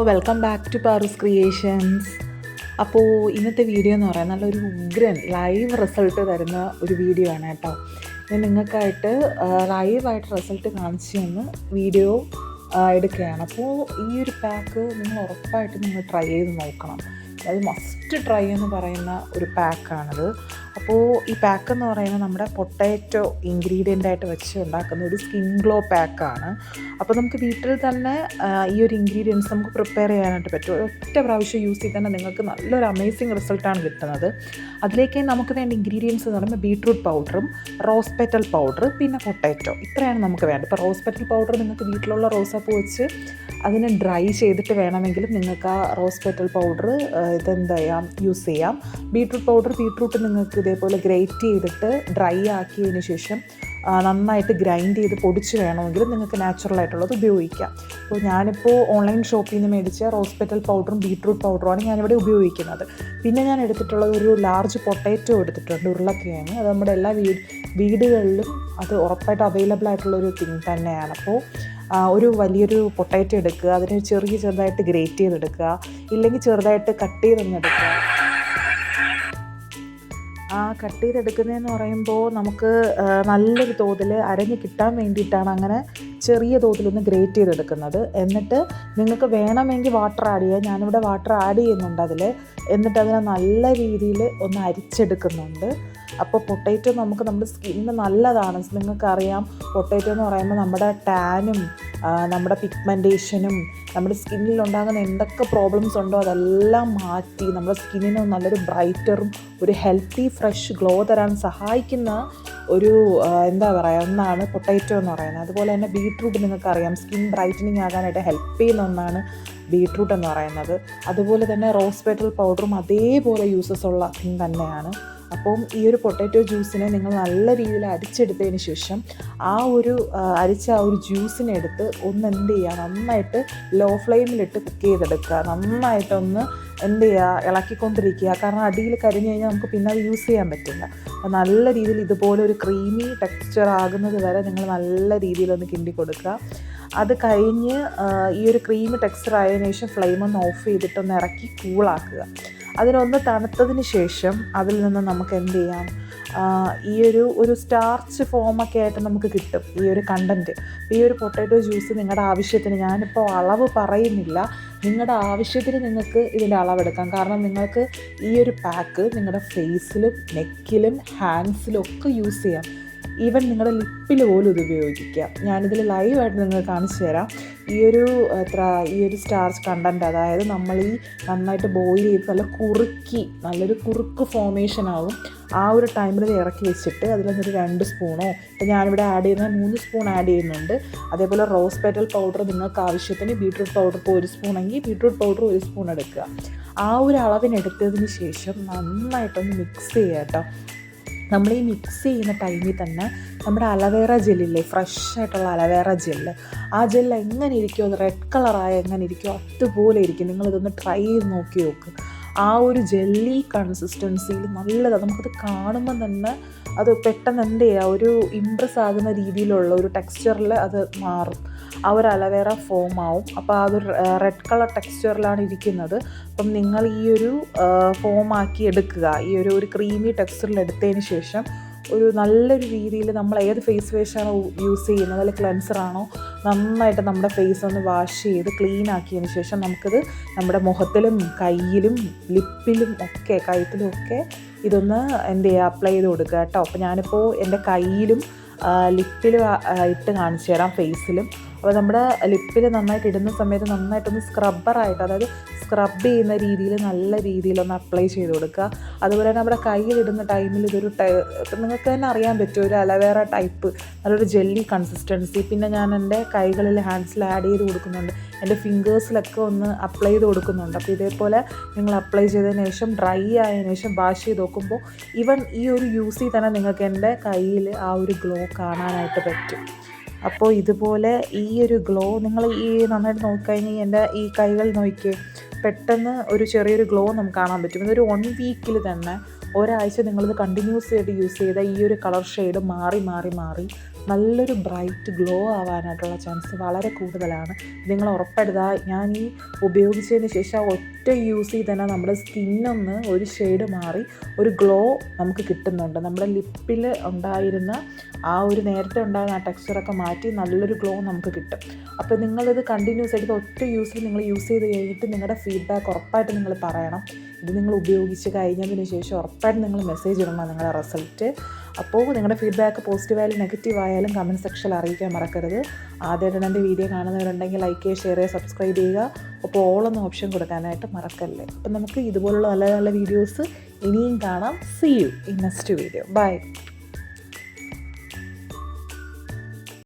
Welcome back to Paru's Creations. അപ്പോൾ ഇന്നത്തെ video എന്ന് പറയുന്നത് നല്ലൊരു ഉഗ്രൻ ലൈവ് റിസൾട്ട് തരുന്ന ഒരു വീഡിയോ ആണ് കേട്ടോ. ഞാൻ നിങ്ങൾക്കായിട്ട് ലൈവായിട്ട് റിസൾട്ട് കാണിച്ചു തന്ന് വീഡിയോ എടുക്കുകയാണ്. അപ്പോൾ ഈ ഒരു പാക്ക് നിങ്ങൾ ഉറപ്പായിട്ട് നിങ്ങൾ ട്രൈ ചെയ്ത് നോക്കണം. അത് മസ്റ്റ് ട്രൈ എന്ന് പറയുന്ന ഒരു പാക്കാണിത്. അപ്പോൾ ഈ പാക്ക് എന്ന് പറയുന്നത് നമ്മുടെ പൊട്ടാറ്റോ ഇൻഗ്രീഡിയൻ്റായിട്ട് വെച്ച് ഉണ്ടാക്കുന്ന ഒരു സ്കിൻ ഗ്ലോ പാക്കാണ്. അപ്പോൾ നമുക്ക് വീട്ടിൽ തന്നെ ഈ ഒരു ഇൻഗ്രീഡിയൻസ് നമുക്ക് പ്രിപ്പയർ ചെയ്യാനായിട്ട് പറ്റും. ഒറ്റ പ്രാവശ്യം യൂസ് ചെയ്ത് തന്നെ നിങ്ങൾക്ക് നല്ലൊരു അമേസിങ് റിസൾട്ടാണ് കിട്ടുന്നത്. അതിലേക്ക് നമുക്ക് വേണ്ട ഇൻഗ്രീഡിയൻസ് എന്ന് പറയുമ്പോൾ ബീട്രൂട്ട് പൗഡറും റോസ് പെറ്റൽ പൗഡർ പിന്നെ പൊട്ടാറ്റോ, ഇത്രയാണ് നമുക്ക് വേണ്ടത്. ഇപ്പോൾ റോസ് പെറ്റൽ പൗഡർ നിങ്ങൾക്ക് വീട്ടിലുള്ള റോസാപ്പൂ വെച്ച് അതിനെ ഡ്രൈ ചെയ്തിട്ട് വേണമെങ്കിലും നിങ്ങൾക്ക് ആ റോസ് പെറ്റൽ പൗഡർ ഇതെന്താ ചെയ്യാം യൂസ് ചെയ്യാം. ബീട്രൂട്ട് നിങ്ങൾക്ക് ഇതേപോലെ ഗ്രേറ്റ് ചെയ്തിട്ട് ഡ്രൈ ആക്കിയതിന് ശേഷം നന്നായിട്ട് ഗ്രൈൻഡ് ചെയ്ത് പൊടിച്ച് വേണമെങ്കിലും നിങ്ങൾക്ക് നാച്ചുറലായിട്ടുള്ളത് ഉപയോഗിക്കാം. അപ്പോൾ ഞാനിപ്പോൾ ഓൺലൈൻ ഷോപ്പിൽ നിന്ന് മേടിച്ച റോസ് പെറ്റൽ പൗഡറും ബീട്രൂട്ട് പൗഡറുമാണ് ഞാനിവിടെ ഉപയോഗിക്കുന്നത്. പിന്നെ ഞാൻ എടുത്തിട്ടുള്ളത് ഒരു ലാർജ് പൊട്ടാറ്റോ എടുത്തിട്ടുണ്ട്, ഉരുളക്കിഴങ്ങ്. അത് നമ്മുടെ എല്ലാ വീടുകളിലും അത് ഉറപ്പായിട്ട് അവൈലബിൾ ആയിട്ടുള്ളൊരു തിങ് തന്നെയാണ്. അപ്പോൾ ഒരു വലിയൊരു പൊട്ടാറ്റോ എടുക്കുക, അതിനെ ചെറുതായിട്ട് ഗ്രേറ്റ് ചെയ്തെടുക്കുക, ഇല്ലെങ്കിൽ ചെറുതായിട്ട് കട്ട് ചെയ്തെടുക്കുക. കട്ട് ചെയ്തെടുക്കുന്നതെന്ന് പറയുമ്പോൾ നമുക്ക് നല്ലൊരു തോതിൽ അരഞ്ഞ് കിട്ടാൻ വേണ്ടിയിട്ടാണ് അങ്ങനെ ചെറിയ തോതിലൊന്ന് ഗ്രേറ്റ് ചെയ്തെടുക്കുന്നത്. എന്നിട്ട് നിങ്ങൾക്ക് വേണമെങ്കിൽ വാട്ടർ ആഡ് ചെയ്യാം. ഞാനിവിടെ വാട്ടർ ആഡ് ചെയ്യുന്നുണ്ട് അതിൽ. എന്നിട്ട് അതിനെ നല്ല രീതിയിൽ ഒന്ന് അരിച്ചെടുക്കുന്നുണ്ട്. അപ്പോൾ പൊട്ടാറ്റോ നമ്മുടെ സ്കിന്നിന് നല്ലതാണ്. നിങ്ങൾക്കറിയാം, പൊട്ടാറ്റോ എന്ന് പറയുമ്പോൾ നമ്മുടെ ടാനും നമ്മുടെ പിഗ്മെൻറ്റേഷനും നമ്മുടെ സ്കിന്നിൽ ഉണ്ടാകുന്ന എന്തൊക്കെ പ്രോബ്ലംസ് ഉണ്ടോ അതെല്ലാം മാറ്റി നമ്മുടെ സ്കിന്നിന് നല്ലൊരു ബ്രൈറ്ററും ഒരു ഹെൽത്തി ഫ്രഷ് ഗ്ലോ തരാൻ സഹായിക്കുന്ന ഒരു ഒന്നാണ് പൊട്ടാറ്റോ എന്ന് പറയുന്നത്. അതുപോലെ തന്നെ ബീട്രൂട്ട് നിങ്ങൾക്കറിയാം, സ്കിൻ ബ്രൈറ്റനിങ് ആകാനായിട്ട് ഹെൽപ്പ് ചെയ്യുന്ന ഒന്നാണ് ബീട്രൂട്ട് എന്ന് പറയുന്നത്. അതുപോലെ തന്നെ റോസ് പെറ്റൽ പൗഡറും അതേപോലെ യൂസസ് ഉള്ള തിങ് തന്നെയാണ്. അപ്പം ഈ ഒരു പൊട്ടാറ്റോ ജ്യൂസിനെ നിങ്ങൾ നല്ല രീതിയിൽ അരിച്ചെടുത്തതിന് ശേഷം അരിച്ച ആ ഒരു ജ്യൂസിനെ എടുത്ത് ഒന്ന് നന്നായിട്ട് ലോ ഫ്ലെയിമിലിട്ട് കുക്ക് ചെയ്തെടുക്കുക. നന്നായിട്ടൊന്ന് ഇളക്കിക്കൊണ്ടിരിക്കുക. കാരണം അടിയിൽ കരിഞ്ഞു കഴിഞ്ഞാൽ നമുക്ക് പിന്നെ അത് യൂസ് ചെയ്യാൻ പറ്റില്ല. അപ്പോൾ നല്ല രീതിയിൽ ഇതുപോലെ ഒരു ക്രീമി ടെക്സ്ചർ ആകുന്നത് വരെ നിങ്ങൾ നല്ല രീതിയിലൊന്ന് കിണ്ടി കൊടുക്കുക. അത് കഴിഞ്ഞ് ഈ ഒരു ക്രീമി ടെക്സ്ചർ ആയതിനു ശേഷം ഫ്ലെയിം ഒന്ന് ഓഫ് ചെയ്തിട്ടൊന്ന് ഇറക്കി കൂളാക്കുക. അതിനൊന്ന് തണുത്തതിന് ശേഷം അതിൽ നിന്ന് നമുക്ക് ഈ ഒരു സ്റ്റാർച്ച് ഫോമൊക്കെ ആയിട്ട് നമുക്ക് കിട്ടും ഈ ഒരു കണ്ടൻറ്റ്. ഈ ഒരു പൊട്ടാറ്റോ ജ്യൂസ് നിങ്ങളുടെ ആവശ്യത്തിന്, ഞാനിപ്പോൾ അളവ് പറയുന്നില്ല, നിങ്ങളുടെ ആവശ്യത്തിന് നിങ്ങൾക്ക് ഇതിൻ്റെ അളവെടുക്കാം. കാരണം നിങ്ങൾക്ക് ഈ ഒരു പാക്ക് നിങ്ങളുടെ ഫേസിലും നെക്കിലും ഹാൻഡ്സിലും ഒക്കെ യൂസ് ചെയ്യാം. ഈവൻ നിങ്ങളുടെ ലിപ്പിൽ പോലും ഇത് ഉപയോഗിക്കാം. ഞാനിതിൽ ലൈവായിട്ട് നിങ്ങൾക്ക് കാണിച്ചു തരാം. ഈ ഒരു സ്റ്റാർച്ച് കണ്ടൻറ്റ്, അതായത് നമ്മൾ ഈ നന്നായിട്ട് ബോയിൽ ചെയ്ത് നല്ലൊരു കുറുക്ക് ഫോമേഷൻ ആവും. ആ ഒരു ടൈമിൽ ഇത് ഇറക്കി വെച്ചിട്ട് അതിലൊന്നൊരു 2 സ്പൂണോ, ഇപ്പോൾ ഞാനിവിടെ ആഡ് ചെയ്യുന്നത് 3 സ്പൂൺ ആഡ് ചെയ്യുന്നുണ്ട്. അതേപോലെ റോസ് പെറ്റൽ പൗഡർ നിങ്ങൾക്ക് ആവശ്യത്തിന്, ബീട്രൂട്ട് പൗഡർ ഇപ്പോൾ 1 സ്പൂണെങ്കിൽ ബീട്രൂട്ട് പൗഡർ 1 സ്പൂൺ എടുക്കുക. ആ ഒരു അളവിനെടുത്തതിന് ശേഷം നന്നായിട്ടൊന്ന് മിക്സ് ചെയ്യുക കേട്ടോ. നമ്മൾ ഈ മിക്സ് ചെയ്യുന്ന ടൈമിൽ തന്നെ നമ്മുടെ അലവേറ ജെല്ലില്ലേ, ഫ്രഷ് ആയിട്ടുള്ള അലവേറ ജെല്ല്, ആ ജെല്ല് എങ്ങനെ ഇരിക്കുമോ, അത് റെഡ് കളറായ എങ്ങനെ ഇരിക്കുമോ അതുപോലെ ഇരിക്കും. നിങ്ങളിതൊന്ന് ട്രൈ ചെയ്ത് നോക്ക്. ആ ഒരു ജെല്ലി കൺസിസ്റ്റൻസിയിൽ നല്ലതാണ്. നമുക്കത് കാണുമ്പോൾ തന്നെ അത് പെട്ടെന്ന് ഒരു ഇംപ്രസ് ആകുന്ന രീതിയിലുള്ള ഒരു ടെക്സ്ചറിൽ അത് മാറും. ആ ഒരു അലവേറ ഫോം ആവും. അപ്പോൾ അതൊരു റെഡ് കളർ ടെക്സ്ചറിലാണ് ഇരിക്കുന്നത്. അപ്പം നിങ്ങൾ ഈ ഒരു ഫോമാക്കി എടുക്കുക. ഈ ഒരു ക്രീമി ടെക്സ്ചറിൽ എടുത്തതിന് ശേഷം നല്ലൊരു രീതിയിൽ നമ്മൾ ഏത് ഫേസ് വാഷാണോ യൂസ് ചെയ്യുന്നത്, അല്ലെങ്കിൽ ക്ലെൻസറാണോ, നന്നായിട്ട് നമ്മുടെ ഫേസ് ഒന്ന് വാഷ് ചെയ്ത് ക്ലീൻ ആക്കിയതിന് ശേഷം നമുക്കിത് നമ്മുടെ മുഖത്തിലും കയ്യിലും ലിപ്പിലും ഒക്കെ കഴുത്തിലും ഒക്കെ ഇതൊന്ന് അപ്ലൈ ചെയ്ത് കൊടുക്കുക കേട്ടോ. അപ്പോൾ ഞാനിപ്പോൾ എൻ്റെ കയ്യിലും ലിപ്പിലും ഇട്ട് കാണിച്ചു തരാം, ഫേസിലും. അപ്പോൾ നമ്മുടെ ലിപ്പിൽ നന്നായിട്ട് ഇടുന്ന സമയത്ത് നന്നായിട്ടൊന്ന് സ്ക്രബ്ബറായിട്ട്, അതായത് സ്ക്രബ് ചെയ്യുന്ന രീതിയിൽ നല്ല രീതിയിലൊന്ന് അപ്ലൈ ചെയ്ത് കൊടുക്കുക. അതുപോലെ തന്നെ നമ്മുടെ കയ്യിലിടുന്ന ടൈമിൽ നിങ്ങൾക്ക് തന്നെ അറിയാൻ പറ്റും, ഒരു അലവേറ ടൈപ്പ് നല്ലൊരു ജെല്ലി കൺസിസ്റ്റൻസി. പിന്നെ ഞാൻ എൻ്റെ കൈകളിൽ ഹാൻഡ്സിൽ ആഡ് ചെയ്ത് കൊടുക്കുന്നുണ്ട്, എൻ്റെ ഫിംഗേഴ്സിലൊക്കെ ഒന്ന് അപ്ലൈ ചെയ്ത് കൊടുക്കുന്നുണ്ട്. അപ്പോൾ ഇതേപോലെ നിങ്ങൾ അപ്ലൈ ചെയ്തതിന് ശേഷം ഡ്രൈ ആയതിനു ശേഷം വാഷ് ചെയ്ത് നോക്കുമ്പോൾ ഈവൻ ഈ ഒരു യൂസിൽ തന്നെ നിങ്ങൾക്ക് എൻ്റെ കയ്യിൽ ആ ഒരു ഗ്ലോ കാണാനായിട്ട് പറ്റും. അപ്പോൾ ഇതുപോലെ ഈ ഒരു ഗ്ലോ നിങ്ങൾ നന്നായിട്ട് നോക്കിക്കഴിഞ്ഞാൽ എൻ്റെ ഈ കൈകൾ നോക്കിയേ, പെട്ടെന്ന് ഒരു ചെറിയൊരു ഗ്ലോ നമുക്ക് കാണാൻ പറ്റും. ഇതൊരു 1 വീക്കിൽ തന്നെ ഒരാഴ്ച നിങ്ങളിത് കണ്ടിന്യൂസ് ആയിട്ട് യൂസ് ചെയ്താൽ ഈ ഒരു കളർ ഷെയ്ഡ് മാറി നല്ലൊരു ബ്രൈറ്റ് ഗ്ലോ ആവാനായിട്ടുള്ള ചാൻസ് വളരെ കൂടുതലാണ്. നിങ്ങൾ ഉറപ്പെടുത്തുക. ഞാൻ ഈ ഉപയോഗിച്ചതിന് ശേഷം ഒറ്റ യൂസ് ചെയ്ത് തന്നെ നമ്മുടെ സ്കിന്നൊന്ന് ഒരു ഷെയ്ഡ് മാറി ഒരു ഗ്ലോ നമുക്ക് കിട്ടുന്നുണ്ട്. നമ്മുടെ ലിപ്പിൽ ഉണ്ടായിരുന്ന ആ ഒരു നേരത്തെ ഉണ്ടാകുന്ന ആ ടെക്സ്ചറൊക്കെ മാറ്റി നല്ലൊരു ഗ്ലോ നമുക്ക് കിട്ടും. അപ്പോൾ നിങ്ങളിത് കണ്ടിന്യൂസ് ആയിട്ട് ഒറ്റ യൂസിൽ നിങ്ങൾ യൂസ് ചെയ്ത് കഴിഞ്ഞിട്ട് നിങ്ങളുടെ ഫീഡ്ബാക്ക് ഉറപ്പായിട്ട് നിങ്ങൾ പറയണം. ഇത് നിങ്ങൾ ഉപയോഗിച്ച് കഴിഞ്ഞതിന് ശേഷം ഉറപ്പായിട്ട് നിങ്ങൾ മെസ്സേജ് ഇടണം നിങ്ങളുടെ റിസൾട്ട്. അപ്പോൾ നിങ്ങളുടെ ഫീഡ്ബാക്ക് പോസിറ്റീവ് ആയാലും നെഗറ്റീവ് ആയാലും കമൻറ്റ് സെക്ഷനിൽ അറിയിക്കാൻ മറക്കരുത്. ആദ്യമായിട്ടാണ് എൻ്റെ വീഡിയോ കാണുന്നവരുണ്ടെങ്കിൽ ലൈക്ക് ചെയ്യുക, ഷെയർ ചെയ്യുക, സബ്സ്ക്രൈബ് ചെയ്യുക. അപ്പോൾ ഓൾ എന്ന ഓപ്ഷൻ കൊടുക്കാനായിട്ട് മറക്കല്ലേ. അപ്പം നമുക്ക് ഇതുപോലുള്ള നല്ല നല്ല വീഡിയോസ് ഇനിയും കാണാം. See you in next video. By.